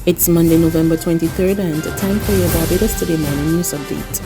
It's Monday, November 23rd, and time for your Barbados Today morning news update.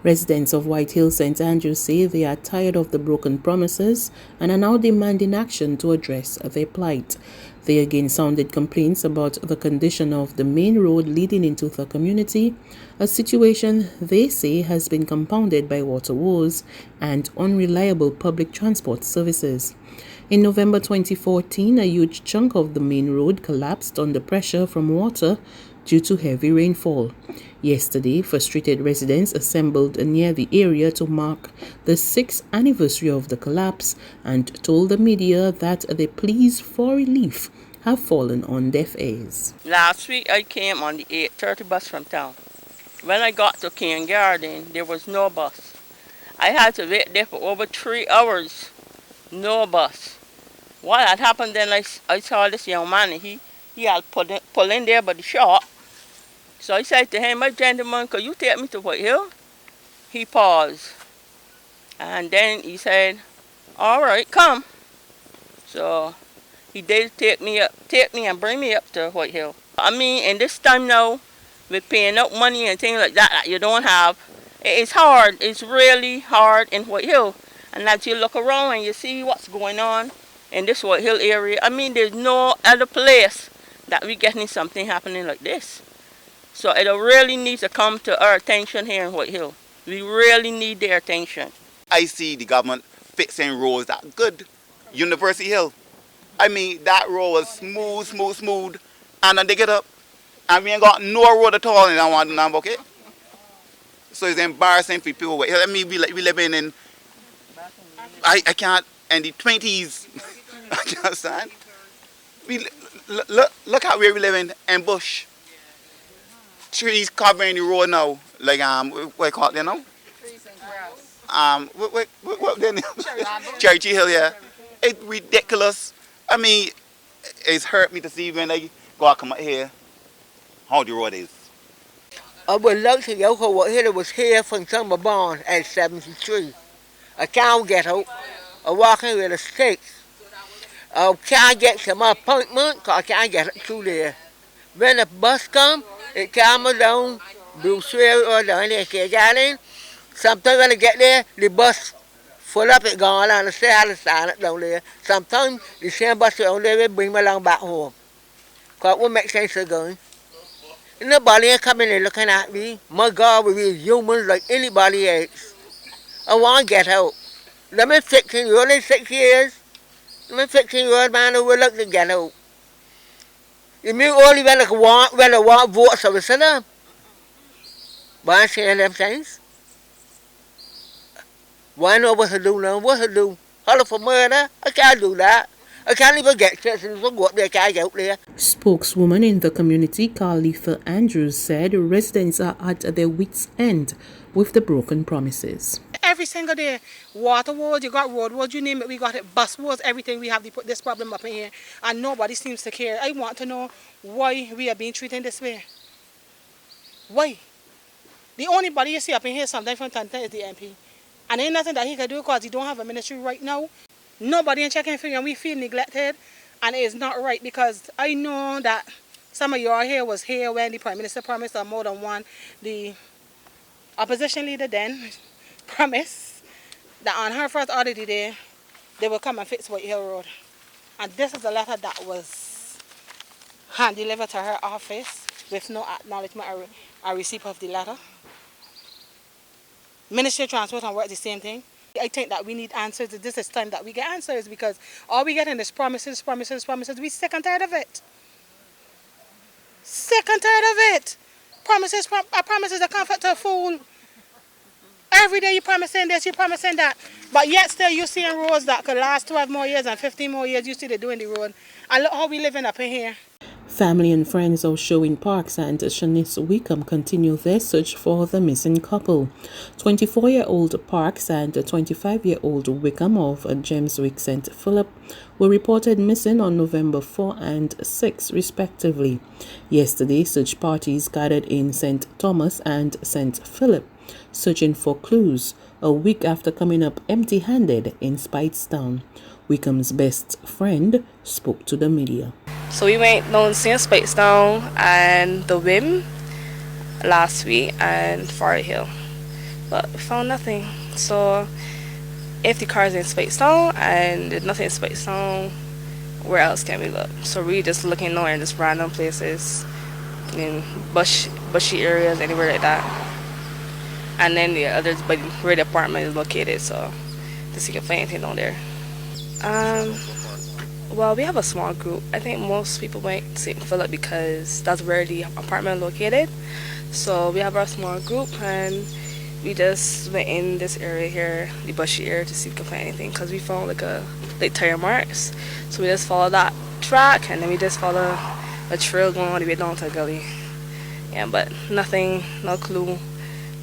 Residents of White Hill, St. Andrews say they are tired of the broken promises and are now demanding action to address their plight. They again sounded complaints about the condition of the main road leading into the community, a situation they say has been compounded by water woes and unreliable public transport services. In November 2014, a huge chunk of the main road collapsed under pressure from water due to heavy rainfall. Yesterday, frustrated residents assembled near the area to mark the 6th anniversary of the collapse and told the media that the pleas for relief have fallen on deaf ears. Last week I came on the 8:30 bus from town. When I got to King Garden, there was no bus. I had to wait there for over 3 hours. No bus. What had happened then, I saw this young man, he had pull in there by the shop. So I said to him, "My gentleman, could you take me to White Hill?" He paused. And then he said, "All right, come." So he did take me and bring me up to White Hill. I mean, in this time now, with paying up money and things like that you don't have, it's hard. It's really hard in White Hill. And as you look around and you see what's going on in this White Hill area, I mean, there's no other place that we're getting something happening like this. So it really needs to come to our attention here in White Hill. We really need their attention. I see the government fixing roads that good. University Hill. I mean, that road was smooth. And then they get up, and we ain't got no road at all in that one number, okay? So it's embarrassing for people. I mean, we living in, I can't, in the 20s, you understand? Look how we're living in bush. Trees covering the road now, like, what you call it, you know? Trees and grass. What their name? Churchy Hill, yeah. It's ridiculous. I mean, it's hurt me to see when they go out come out here, how the road is. I would like to know what hill was here from Summer Barn at 73. I can't get out. I'm walking with a stick. I can't get to my appointment because I can't get it through there. When the bus comes, it comes down, Bruce or down there, King Garden. Sometimes when I get there, the bus full up, it gone on the side of stand down there. Sometimes the same bus down there will bring me along back home. Because it won't make sense of going. Nobody ain't coming and looking at me. My God, we're humans like anybody else. I want to get out. Let me 16 years old in 6 years. Let me 16 years old man who will look to get out. You mean only when I want votes of a sinner? But I'm saying them things. Why know what to do now? What to do? Holler for murder? I can't do that. I can't even get citizens to go up there, I can't get out there. Spokeswoman in the community, Carletha Andrews, said residents are at their wits' end with the broken promises. Every single day, water wars, you got road wars, you name it, we got it, bus wars, everything. We have to put this problem up in here, and nobody seems to care. I want to know why we are being treated this way. Why? The only body you see up in here sometimes from Tanta is the MP. And ain't nothing that he can do because he don't have a ministry right now. Nobody ain't checking for you, and we feel neglected, and it is not right because I know that some of y'all here was here when the Prime Minister promised on more than one. The opposition leader then promised that on her first audit day, they will come and fix White Hill Road. And this is a letter that was hand-delivered to her office with no acknowledgement or receipt of the letter. Ministry of Transport and Work, the same thing. I think that we need answers. This is time that we get answers because all we getting is promises. We sick and tired of it. Sick and tired of it. Promises are comfort to a fool. Every day you're promising this, you're promising that. But yet still you're seeing roads that could last 12 more years and 15 more years. You see they're doing the road. And look how we living up in here. Family and friends of Showing Parks and Shanice Wickham continue their search for the missing couple. 24-year-old Parks and 25-year-old Wickham of Gemswick St. Philip were reported missing on November 4 and 6 respectively. Yesterday, search parties gathered in St. Thomas and St. Philip, searching for clues, a week after coming up empty-handed in Speightstown. Wickham's best friend spoke to the media. So we went down St. Speightstown and the Wim last week and Forest Hill, but we found nothing. So if the car's in Speightstown and there's nothing in Speightstown, where else can we look? So we're just looking nowhere in just random places, in bushy areas, anywhere like that. And then the others, but where the apartment is located, so to see if we can find anything down there. Well, we have a small group. I think most people went to St. Philip because that's where the apartment is located. So we have our small group and we just went in this area here, the bushy area, to see if we can find anything because we found like tire marks. So we just followed that track and then we just follow a trail going all the way down to the gully. Yeah, but nothing, no clue,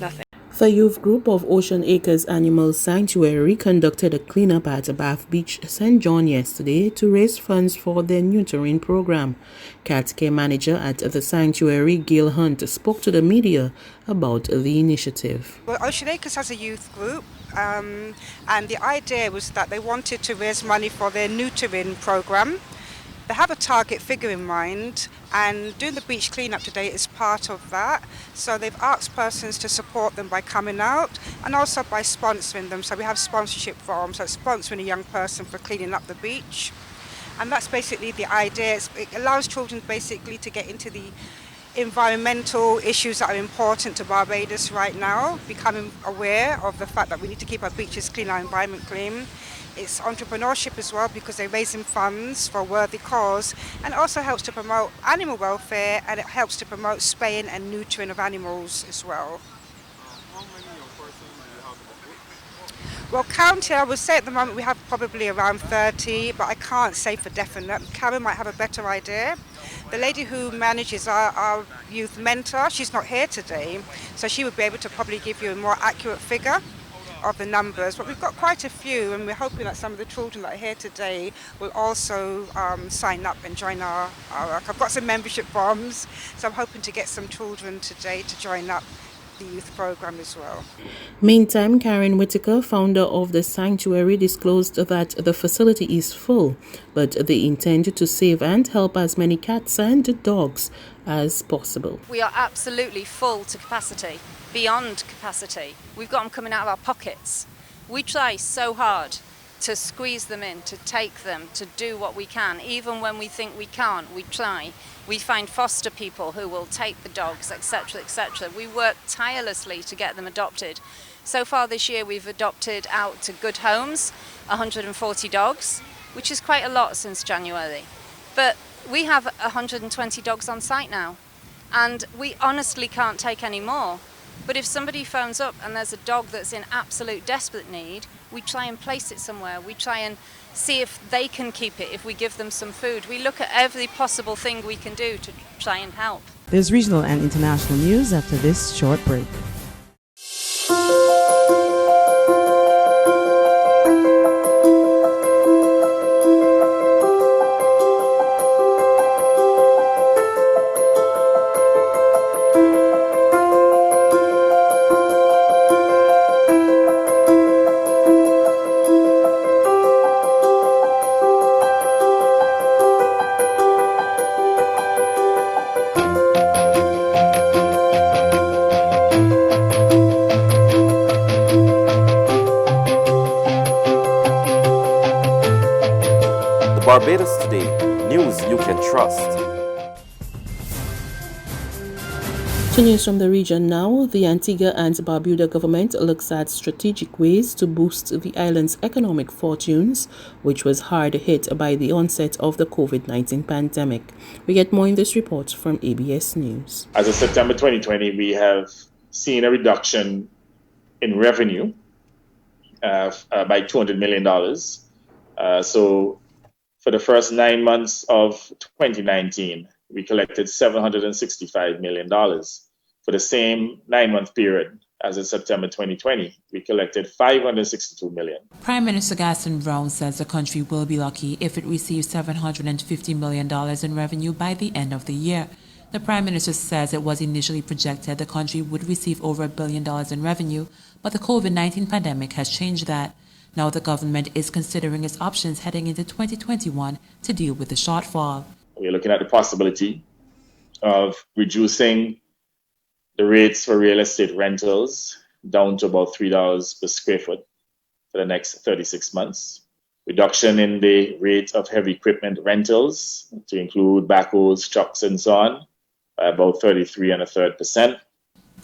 nothing. The youth group of Ocean Acres Animal Sanctuary conducted a cleanup at Bath Beach, St. John yesterday to raise funds for their neutering program. Cat care manager at the sanctuary, Gail Hunt, spoke to the media about the initiative. Well, Ocean Acres has a youth group and the idea was that they wanted to raise money for their neutering program. They have a target figure in mind and doing the beach cleanup today is part of that. So they've asked persons to support them by coming out and also by sponsoring them. So we have sponsorship forms, so sponsoring a young person for cleaning up the beach. And that's basically the idea. It allows children basically to get into the environmental issues that are important to Barbados right now, becoming aware of the fact that we need to keep our beaches clean, our environment clean. It's entrepreneurship as well because they're raising funds for a worthy cause and also helps to promote animal welfare and it helps to promote spaying and neutering of animals as well. How many young persons do you have in the group? Well, counting, I would say at the moment we have probably around 30, but I can't say for definite. Karen might have a better idea. The lady who manages our youth mentor, she's not here today, so she would be able to probably give you a more accurate figure of the numbers, but we've got quite a few and we're hoping that some of the children that are here today will also sign up and join our I've got some membership forms, so I'm hoping to get some children today to join up the youth program as well. Meantime, Karen Whitaker, founder of the sanctuary, disclosed that the facility is full, but they intend to save and help as many cats and dogs as possible. We are absolutely full to capacity, beyond capacity. We've got them coming out of our pockets. We try so hard to squeeze them in, to take them, to do what we can. Even when we think we can't, we try. We find foster people who will take the dogs, etc., etc. We work tirelessly to get them adopted. So far this year we've adopted out to good homes 140 dogs, which is quite a lot since January. But we have 120 dogs on site now, and we honestly can't take any more. But if somebody phones up and there's a dog that's in absolute desperate need, we try and place it somewhere. We try and see if they can keep it, if we give them some food. We look at every possible thing we can do to try and help. There's regional and international news after this short break. Barbados Today, news you can trust. To news from the region now, the Antigua and Barbuda government looks at strategic ways to boost the island's economic fortunes, which was hard hit by the onset of the COVID-19 pandemic. We get more in this report from ABS News. As of September 2020, we have seen a reduction in revenue by $200 million. So for the first 9 months of 2019, we collected $765 million. For the same 9-month period, as of September 2020, we collected $562 million. Prime Minister Gaston Brown says the country will be lucky if it receives $750 million in revenue by the end of the year. The Prime Minister says it was initially projected the country would receive over $1 billion in revenue, but the COVID-19 pandemic has changed that. Now the government is considering its options heading into 2021 to deal with the shortfall. We're looking at the possibility of reducing the rates for real estate rentals down to about $3 per square foot for the next 36 months. Reduction in the rate of heavy equipment rentals to include backhoes, trucks, and so on by about 33.33%.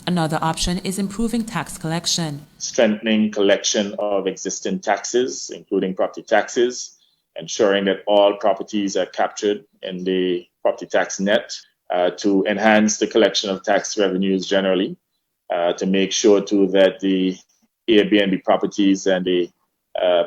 Another option is improving tax collection. Strengthening collection of existing taxes, including property taxes, ensuring that all properties are captured in the property tax net to enhance the collection of tax revenues generally, to make sure too that the Airbnb properties and the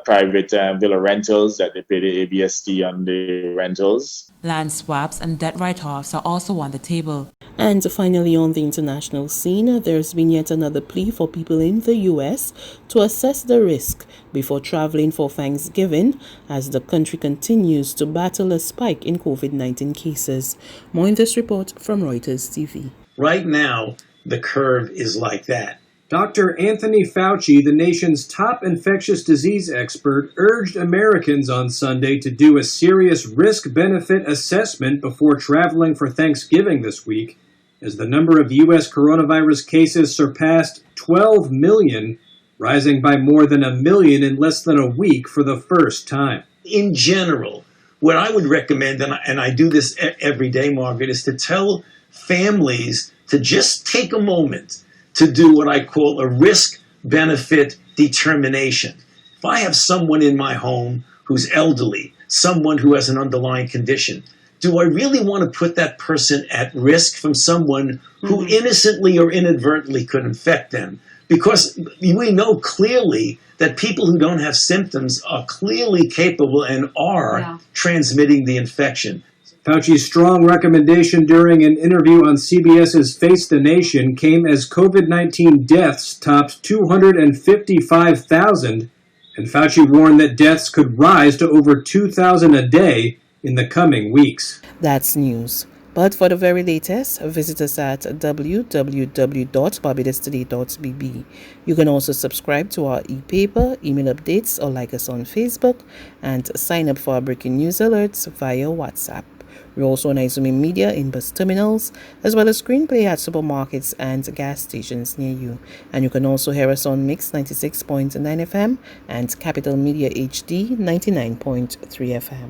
private villa rentals, that they pay the ABST on the rentals. Land swaps and debt write-offs are also on the table. And finally, on the international scene, there's been yet another plea for people in the U.S. to assess the risk before traveling for Thanksgiving as the country continues to battle a spike in COVID-19 cases. More in this report from Reuters TV. Right now, the curve is like that. Dr. Anthony Fauci, the nation's top infectious disease expert, urged Americans on Sunday to do a serious risk-benefit assessment before traveling for Thanksgiving this week, as the number of U.S. coronavirus cases surpassed 12 million, rising by more than 1 million in less than a week for the first time. In general, what I would recommend, and I do this every day, Margaret, is to tell families to just take a moment to do what I call a risk-benefit determination. If I have someone in my home who's elderly, someone who has an underlying condition, do I really want to put that person at risk from someone who innocently or inadvertently could infect them? Because we know clearly that people who don't have symptoms are clearly capable and are transmitting the infection. Fauci's strong recommendation during an interview on CBS's Face the Nation came as COVID-19 deaths topped 255,000, and Fauci warned that deaths could rise to over 2,000 a day in the coming weeks. That's news. But for the very latest, visit us at www.barbadostoday.bb. You can also subscribe to our e-paper, email updates, or like us on Facebook, and sign up for our breaking news alerts via WhatsApp. We're also on Izumi Media in bus terminals, as well as screenplay at supermarkets and gas stations near you. And you can also hear us on Mix 96.9 FM and Capital Media HD 99.3 FM.